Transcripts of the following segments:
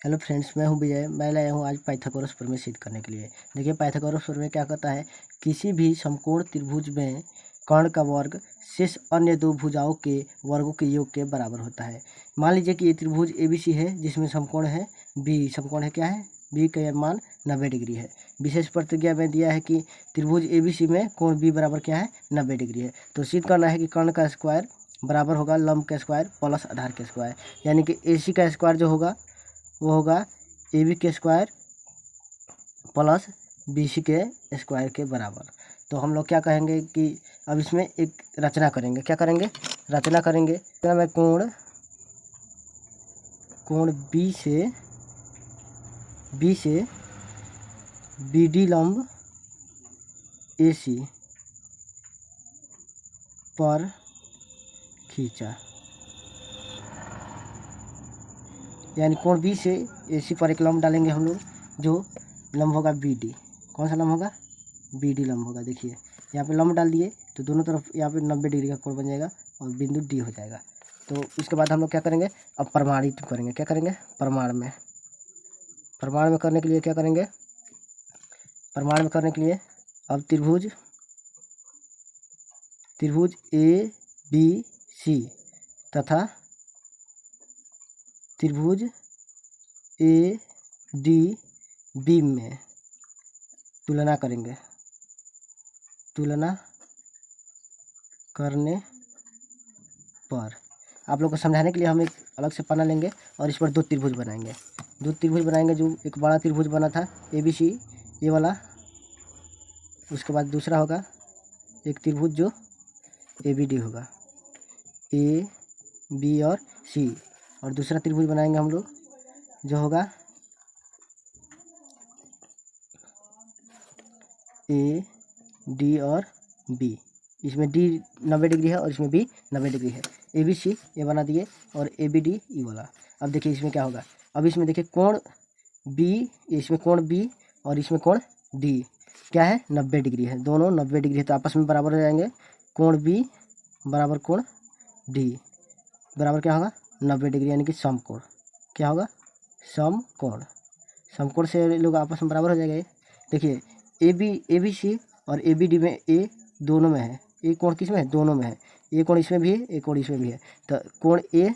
Hello friends, मैं हूं विजय। मैं लाया हूं आज पाइथागोरस प्रमेय सिद्ध करने के लिए। देखिए, पाइथागोरस प्रमेय क्या कहता है, किसी भी समकोण त्रिभुज में कर्ण का वर्ग शेष अन्य दो भुजाओं के वर्गों के योग के बराबर होता है। मान लीजिए कि ये त्रिभुज ABC है जिसमें समकोण है B। समकोण है क्या है, B का मान 90 डिग्री है। विशेष प्रतिज्ञा में दिया है कि त्रिभुज ABC में कोण B बराबर क्या है, 90 डिग्री है। तो सिद्ध करना है कि कर्ण का स्क्वायर बराबर होगा लंब का स्क्वायर प्लस आधार का स्क्वायर, यानी कि AC का स्क्वायर जो होगा वो होगा AB के स्क्वायर प्लस BC के स्क्वायर के बराबर। तो हम लोग क्या कहेंगे कि अब इसमें एक रचना करेंगे। क्या करेंगे, रचना करेंगे। तो मैं कोण B से BD लंब AC पर खींचा, यानी कोण B से AC पर एक लंब डालेंगे हम लोग, जो लंब होगा BD। कौन सा लंब होगा, BD लंब होगा। देखिए यहाँ पे लंब डाल दिए तो दोनों तरफ यहाँ पे 90 डिग्री का कोण बन जाएगा और बिंदु D हो जाएगा। तो इसके बाद हम लोग क्या करेंगे, अब प्रमाणित करेंगे। क्या करेंगे, प्रमाण में करने के लिए क्या करेंगे, प्रमाण में करने के लिए अब त्रिभुज ABC तथा त्रिभुज ADB में तुलना करेंगे। तुलना करने पर आप लोग को समझाने के लिए हम एक अलग से पन्ना लेंगे और इस पर दो त्रिभुज बनाएंगे। जो एक बड़ा त्रिभुज बना था ABC ये वाला, उसके बाद दूसरा होगा एक त्रिभुज जो ABD होगा, AB और C, और दूसरा त्रिभुज बनाएंगे हम लोग जो होगा AD और B। इसमें D 90 डिग्री है और इसमें B 90 डिग्री है। ABC ये बना दिए और ABD ये वाला। अब देखिए इसमें क्या होगा, अब इसमें देखिए कोण B, इसमें कोण B और इसमें कोण D क्या है, 90 डिग्री है। दोनों 90 डिग्री है तो आपस में बराबर हो जाएंगे। कोण B बराबर कोण D बराबर क्या होगा, 90 डिग्री, यानी कि समकोण। क्या होगा, समकोण। समकोण से लोग आपस में बराबर हो जाएंगे। देखिए ABC और ABD में A दोनों में है, ए कोण किस में है, दोनों में है। ए कोण इसमें भी है, ए कोण इसमें भी है। तो कोण A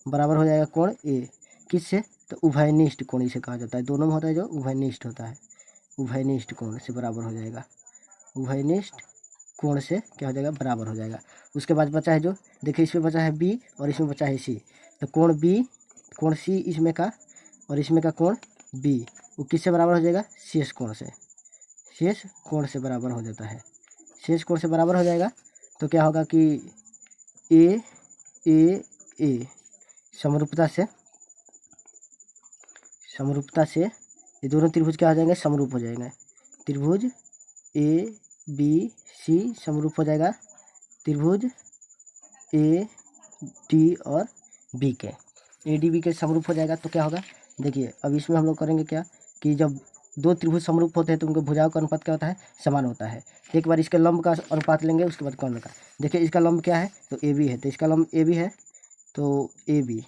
बराबर हो जाएगा कोण A किससे, तो उभयनिष्ठ कोण इसे कहा जाता है। दोनों में होता है जो उभयनिष्ठ होता है, उभयनिष्ठ कोण से बराबर हो जाएगा। उभयनिष्ठ कोण से क्या हो जाएगा, बराबर हो जाएगा। उसके बाद बचा है जो, देखिए इसमें बचा है B और इसमें बचा है C। तो कोण C इसमें का और इसमें का कोण B वो किससे बराबर हो जाएगा, शेष कोण से। शेष कोण से बराबर हो जाता है, शेष कोण से बराबर हो जाएगा। तो क्या होगा कि ए समरूपता से ये दोनों त्रिभुज क्या हो जाएंगे, समरूप हो जाएंगे। त्रिभुज ABC समरूप हो जाएगा त्रिभुज AD और B के, ADB के समरूप हो जाएगा। तो क्या होगा, देखिए अब इसमें हम लोग करेंगे क्या कि जब दो त्रिभुज समरूप होते हैं तो उनके भुजाओं का अनुपात क्या होता है, समान होता है। एक बार इसके लंब का अनुपात लेंगे, उसके बाद कर्ण का। देखिए इसका लंब क्या है, तो AB है, तो इसका लंब AB है, तो AB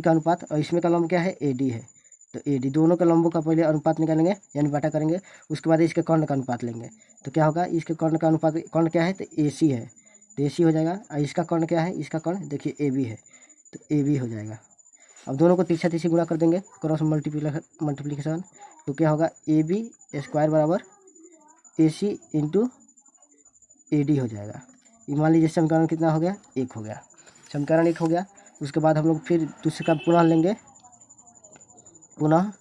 का अनुपात, और इसमें का लंब क्या है, AD है, तो AD। दोनों के लंबों का पहले अनुपात निकालेंगे यानी बटा करेंगे, उसके बाद इसके कर्ण का अनुपात लेंगे। तो क्या होगा, इसके कर्ण का अनुपात, कर्ण क्या है, तो AC है, तो AC हो जाएगा। और इसका कर्ण क्या है, इसका कर्ण देखिए AB है, तो AB हो जाएगा। अब दोनों को तिरछा तिरछी गुणा कर देंगे, क्रॉस मल्टीप्लिकेशन। तो क्या होगा, AB स्क्वायर बराबर AC इंटू AD हो जाएगा। मान लीजिए समीकरण कितना हो गया, 1 हो गया। समीकरण 1 हो गया। उसके बाद हम लोग फिर दूसरे का पुनः लेंगे। पुनः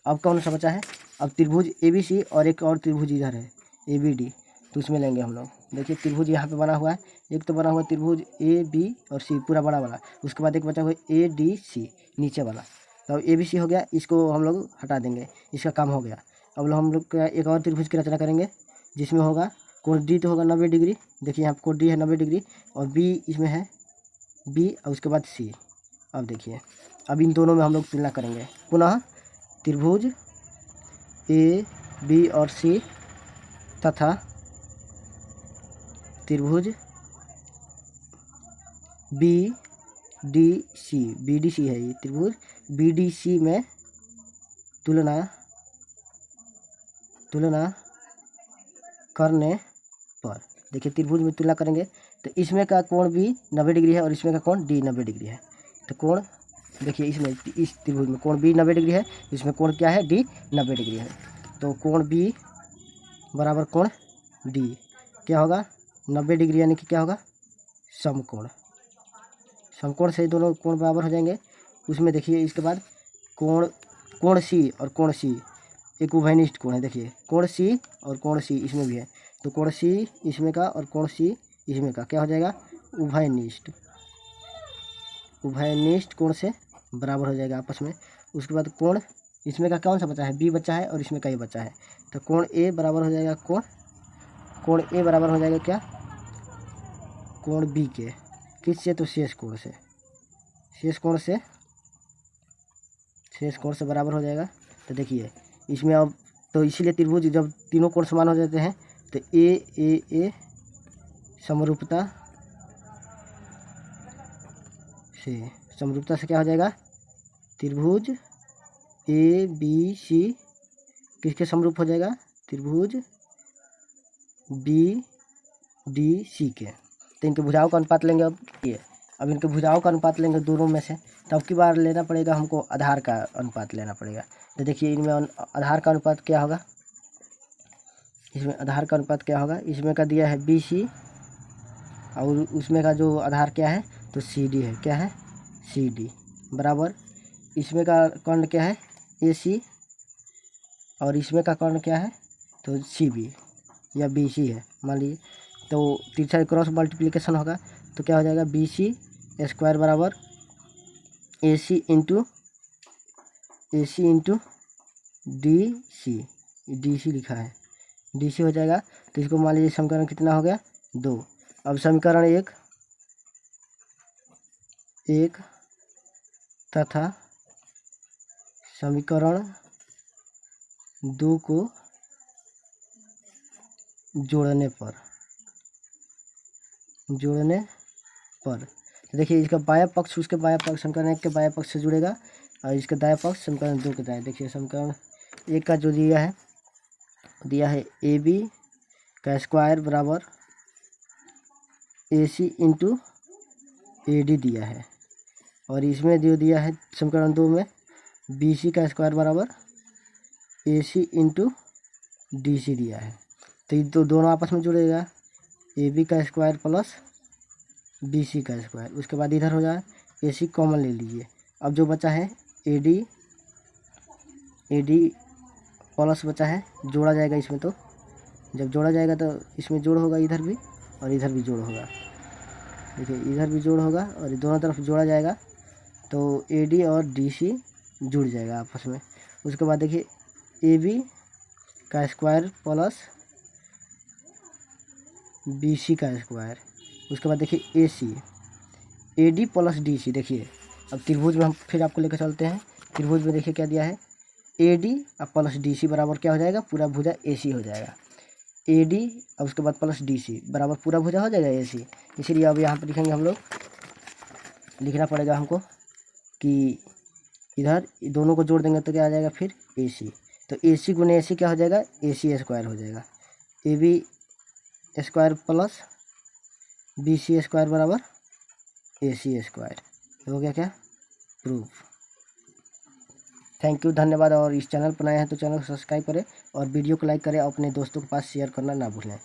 अब कौन सा बचा है, अब त्रिभुज ABC और एक और त्रिभुज इधर है ABD, तो उसमें लेंगे हम लोग। देखिए त्रिभुज यहाँ पे बना हुआ है, एक तो बना हुआ त्रिभुज AB और C पूरा बड़ा वाला, उसके बाद एक बचा हुआ ADC नीचे वाला। तो ABC हो गया, इसको हम लोग हटा देंगे, इसका काम हो गया। अब हम लोग एक और त्रिभुज की रचना करेंगे जिसमें होगा कोण D तो होगा 90 डिग्री। देखिए यहाँ कोण D है 90 डिग्री और B इसमें है B और उसके बाद C। अब देखिए अब इन दोनों में हम लोग तुलना करेंगे। पुनः त्रिभुज AB और C तथा त्रिभुज BDC है, ये त्रिभुज BDC में तुलना करने पर, देखिए त्रिभुज में तुलना करेंगे तो इसमें का कोण भी 90 डिग्री है और इसमें का कोण D 90 डिग्री है। तो कोण देखिए इसमें इस त्रिभुज में कोण B 90 डिग्री है, इसमें कोण क्या है D 90 डिग्री है। तो कोण B बराबर कोण D क्या होगा 90 डिग्री, यानी कि क्या होगा समकोण। समकोण से दोनों कोण बराबर हो जाएंगे। उसमें देखिए इसके बाद कोण C और कोण C एक उभयनिष्ठ कोण है। देखिए कोण C और कोण C इसमें भी है, तो कोण C इसमें का और कोण C इसमें का क्या हो जाएगा उभयनिष्ठ कोण से बराबर हो जाएगा आपस में। उसके बाद कोण इसमें का कौन सा बचा है B बचा है और इसमें का ये बचा है, तो कोण A बराबर हो जाएगा कोण A बराबर हो जाएगा क्या कोण B के, किससे तो शेष कोण से बराबर हो जाएगा। तो देखिए इसमें अब तो इसीलिए त्रिभुज जब तीनों कोण समान हो जाते हैं तो ए समरूपता से क्या हो जाएगा त्रिभुज ABC किसके समरूप हो जाएगा त्रिभुज BDC के। तो इनके भुजाओं का अनुपात लेंगे अब इनके भुजाओं का अनुपात लेंगे दोनों में से, तो अब की बार लेना पड़ेगा हमको आधार का अनुपात लेना पड़ेगा। तो देखिए इनमें आधार का अनुपात क्या होगा, इसमें आधार का अनुपात क्या होगा, इसमें का दिया है BC और उसमें का जो आधार क्या है तो CD है, क्या है CD बराबर इसमें का कर्ण क्या है AC और इसमें का कर्ण क्या है तो CB या BC है मान लीजिए। तो तिरछा क्रॉस मल्टीप्लिकेशन होगा तो क्या हो जाएगा BC स्क्वायर बराबर AC इंटू DC लिखा है DC हो जाएगा। तो इसको मान लीजिए समीकरण कितना हो गया 2। अब समीकरण एक तथा समीकरण 2 को जोड़ने पर देखिए इसका बाया पक्ष उसके बाया पक्ष समीकरण 1 के बाया पक्ष से जुड़ेगा और इसका दाया पक्ष समीकरण 2 के दाया। देखिए समीकरण 1 का जो दिया है AB का स्क्वायर बराबर AC इंटू AD दिया है और इसमें जो दिया है समीकरण 2 में BC का स्क्वायर बराबर AC इंटू DC दिया है। तो ये तो दोनों आपस में जुड़ेगा AB का स्क्वायर प्लस BC का स्क्वायर। उसके बाद इधर हो जाए AC कॉमन ले लीजिए। अब जो बचा है AD प्लस बचा है जोड़ा जाएगा इसमें, तो जब जोड़ा जाएगा तो इसमें जोड़ होगा इधर भी और इधर भी जोड़ होगा। देखिए इधर भी जोड़ होगा और दोनों तरफ जोड़ा जाएगा तो AD और DC जुड़ जाएगा आपस में। उसके बाद देखिए AB का स्क्वायर प्लस BC का स्क्वायर। उसके बाद देखिए AC AD प्लस DC। देखिए अब त्रिभुज में हम फिर आपको लेकर चलते हैं। त्रिभुज में देखिए क्या दिया है AD और प्लस DC बराबर क्या हो जाएगा पूरा भुजा AC हो जाएगा। AD और उसके बाद प्लस DC बराबर पूरा भुजा हो जाएगा AC। इसीलिए अब यहाँ पर लिखेंगे हम लोग, लिखना पड़ेगा हमको कि इधर दोनों को जोड़ देंगे तो क्या आ जाएगा फिर AC। तो AC गुने AC क्या हो जाएगा AC स्क्वायर हो जाएगा। AB square plus BC square बराबर AC स्क्वायर हो गया क्या प्रूफ। थैंक यू, धन्यवाद। और इस चैनल पर नए हैं तो चैनल को सब्सक्राइब करें और वीडियो को लाइक करें और अपने दोस्तों के पास शेयर करना ना भूलें।